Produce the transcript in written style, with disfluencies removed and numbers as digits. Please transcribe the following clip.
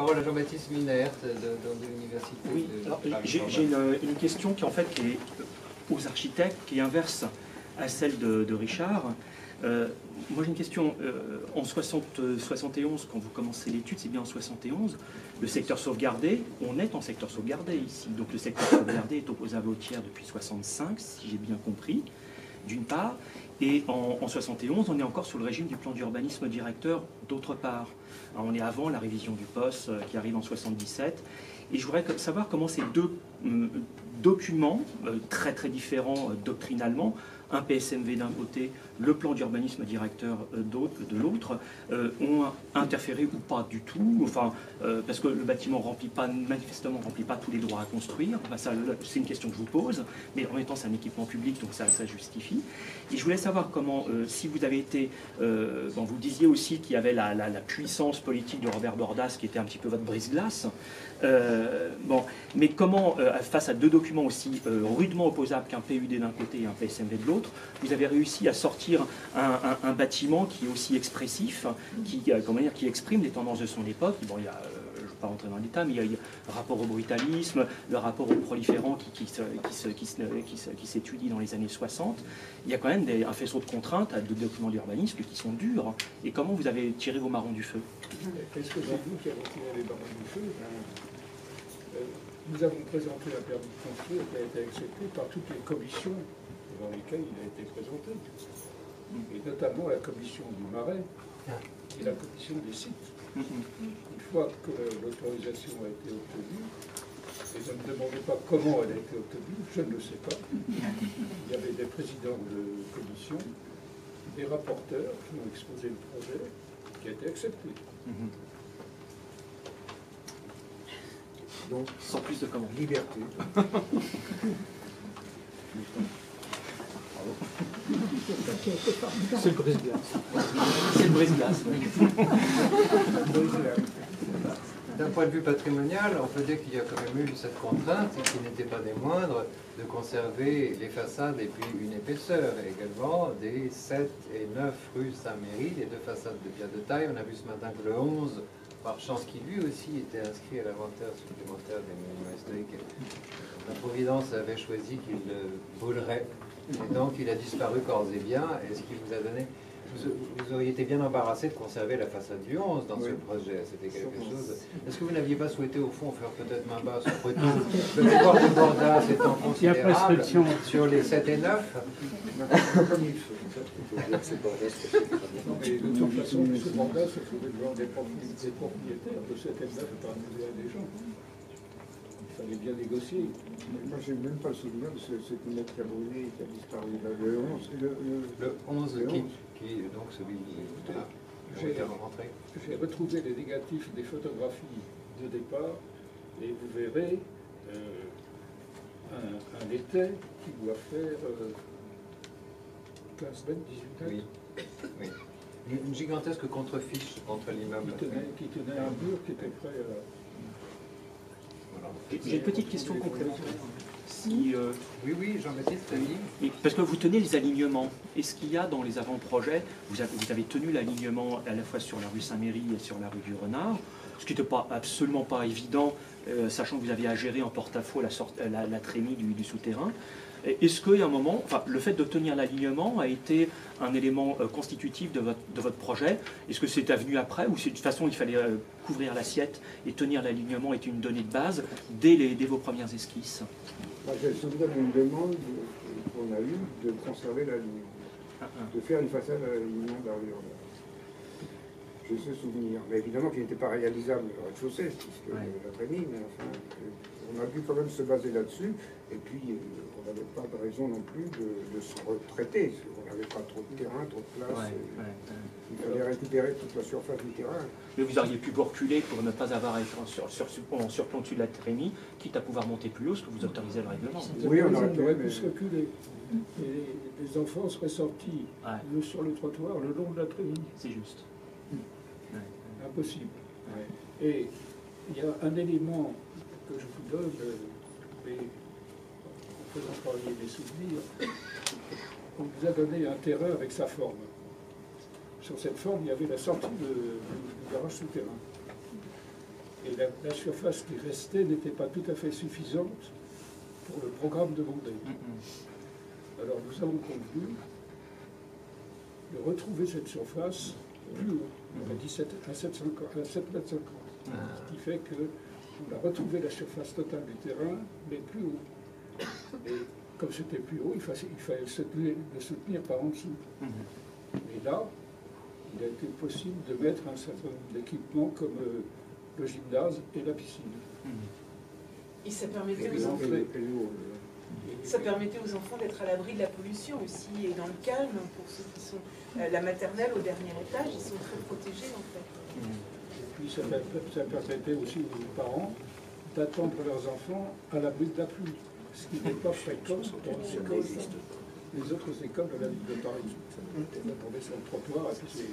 parole à Jean-Baptiste Minert de l'Université Oui, de Paris. J'ai une question qui en fait est aux architectes, qui est inverse à celle de Richard. Moi j'ai une question, en 71, quand vous commencez l'étude, c'est bien en 71, le secteur sauvegardé, on est en secteur sauvegardé ici, donc le secteur sauvegardé est opposable au tiers depuis 65, si j'ai bien compris, d'une part, et en 71, on est encore sous le régime du plan d'urbanisme directeur, d'autre part. Alors, on est avant la révision du POS qui arrive en 77, et je voudrais savoir comment ces deux documents, très très différents doctrinalement, un PSMV d'un côté, le plan d'urbanisme directeur de l'autre, ont interféré ou pas du tout, enfin, parce que le bâtiment manifestement remplit pas tous les droits à construire. Enfin, c'est une question que je vous pose, mais en même temps c'est un équipement public, donc ça justifie. Et je voulais savoir comment, si vous avez été, bon, vous disiez aussi qu'il y avait la puissance politique de Robert Bordas, qui était un petit peu votre brise-glace. Bon, mais comment, face à deux documents aussi rudement opposables qu'un PUD d'un côté et un PSMV de l'autre, vous avez réussi à sortir un bâtiment qui est aussi expressif, qui exprime les tendances de son époque. Bon, il y a, je ne vais pas rentrer dans le détail, mais il y a le rapport au brutalisme, le rapport au proliférant qui s'étudie dans les années 60. Il y a quand même un faisceau de contraintes à deux documents d'urbanisme qui sont durs. Et comment vous avez tiré vos marrons du feu? Est-ce que c'est vous qui avez tiré les marrons du feu? Nous avons présenté un permis de construire qui a été accepté par toutes les commissions dans lesquelles il a été présenté, et notamment la commission du Marais et la commission des sites. Une fois que l'autorisation a été obtenue, et ne me demandez pas comment elle a été obtenue, je ne le sais pas, il y avait des présidents de commission, des rapporteurs qui ont exposé le projet qui a été accepté. Donc, sans plus de commentaires. Liberté. C'est le brise-glace. C'est le brise-glace. D'un point de vue patrimonial, on peut dire qu'il y a quand même eu cette contrainte, qui n'était pas des moindres, de conserver les façades et puis une épaisseur, et également des 7 et 9 rue Saint-Méry, les deux façades de pierre de taille. On a vu ce matin que le 11, par chance, qui lui aussi était inscrit à l'inventaire supplémentaire des monuments historiques, la Providence avait choisi qu'il le brûlerait, et donc il a disparu corps et bien, et ce qui vous a donné... Vous auriez été bien embarrassé de conserver la façade du 11 dans ce projet, c'était quelque chose... Est-ce que vous n'aviez pas souhaité, au fond, faire peut-être main basse au retour de l'effort de Bordas étant considérable sur les 7 et 9? Et de toute façon, M. Bordas se trouvait devant des propriétaires de 7 et 9 par des gens. Il fallait bien négocier. Moi, je n'ai même pas le souvenir de ce kilomètre qui a brûlé, qui a disparu. Le 11. Le 11 qui est donc celui où j'ai retrouvé les négatifs des photographies de départ, et vous verrez un étai qui doit faire 15 mètres, 18 mètres. Oui. Une gigantesque contre-fiche contre l'immeuble. Qui tenait un mur qui était prêt à... J'ai une petite question complémentaire. Oui, Jean-Baptiste, parce que vous tenez les alignements. Est-ce qu'il y a dans les avant-projets, vous avez tenu l'alignement à la fois sur la rue Saint-Méry et sur la rue du Renard, ce qui n'était absolument pas évident, sachant que vous aviez à gérer en porte-à-faux la trémie du souterrain. Est-ce qu'il y a un moment, enfin, le fait d'obtenir l'alignement a été un élément constitutif de votre projet? Est-ce que c'est venu après, ou de toute façon il fallait couvrir l'assiette et tenir l'alignement était une donnée de base dès vos premières esquisses? J'ai le souvenir d'une demande qu'on a eue de conserver l'alignement, de faire une façade à l'alignement de la rue urbaine. J'ai ce souvenir, mais évidemment qu'il n'était pas réalisable au rez-de-chaussée, puisque la trémie, mais enfin, on a dû quand même se baser là-dessus, et puis on n'avait pas de raison non plus de se retraiter, on n'avait pas trop de terrain, trop de place, il fallait récupérer toute la surface du terrain. Mais vous auriez pu vous reculer pour ne pas avoir à être en surplomb dessus de la trémie, quitte à pouvoir monter plus haut, ce que vous autorisez le règlement. Oui, on aurait pu se reculer. Et les enfants seraient sortis sur le trottoir le long de la trémie. C'est juste. Impossible. Et il y a un élément que je vous donne, mais en faisant parler des souvenirs, on nous a donné un terrain avec sa forme. Sur cette forme, il y avait la sortie du garage souterrain. Et la surface qui restait n'était pas tout à fait suffisante pour le programme demandé. Alors nous avons convenu de retrouver cette surface plus haut, à 7,50 m². Ce qui fait qu'on a retrouvé la surface totale du terrain, mais plus haut. Et comme c'était plus haut, il fallait le soutenir par en dessous. Et là, il a été possible de mettre un certain nombre d'équipements comme le gymnase et la piscine. Et ça permettait aux enfants, d'être à l'abri de la pollution aussi et dans le calme pour ceux qui sont la maternelle au dernier étage, ils sont très protégés en fait. Et puis ça permettait aussi aux parents d'attendre leurs enfants à l'abri de la pluie, ce qui n'est pas fréquent dans les autres écoles de la ville de Paris. On attendait sur le trottoir et puis c'est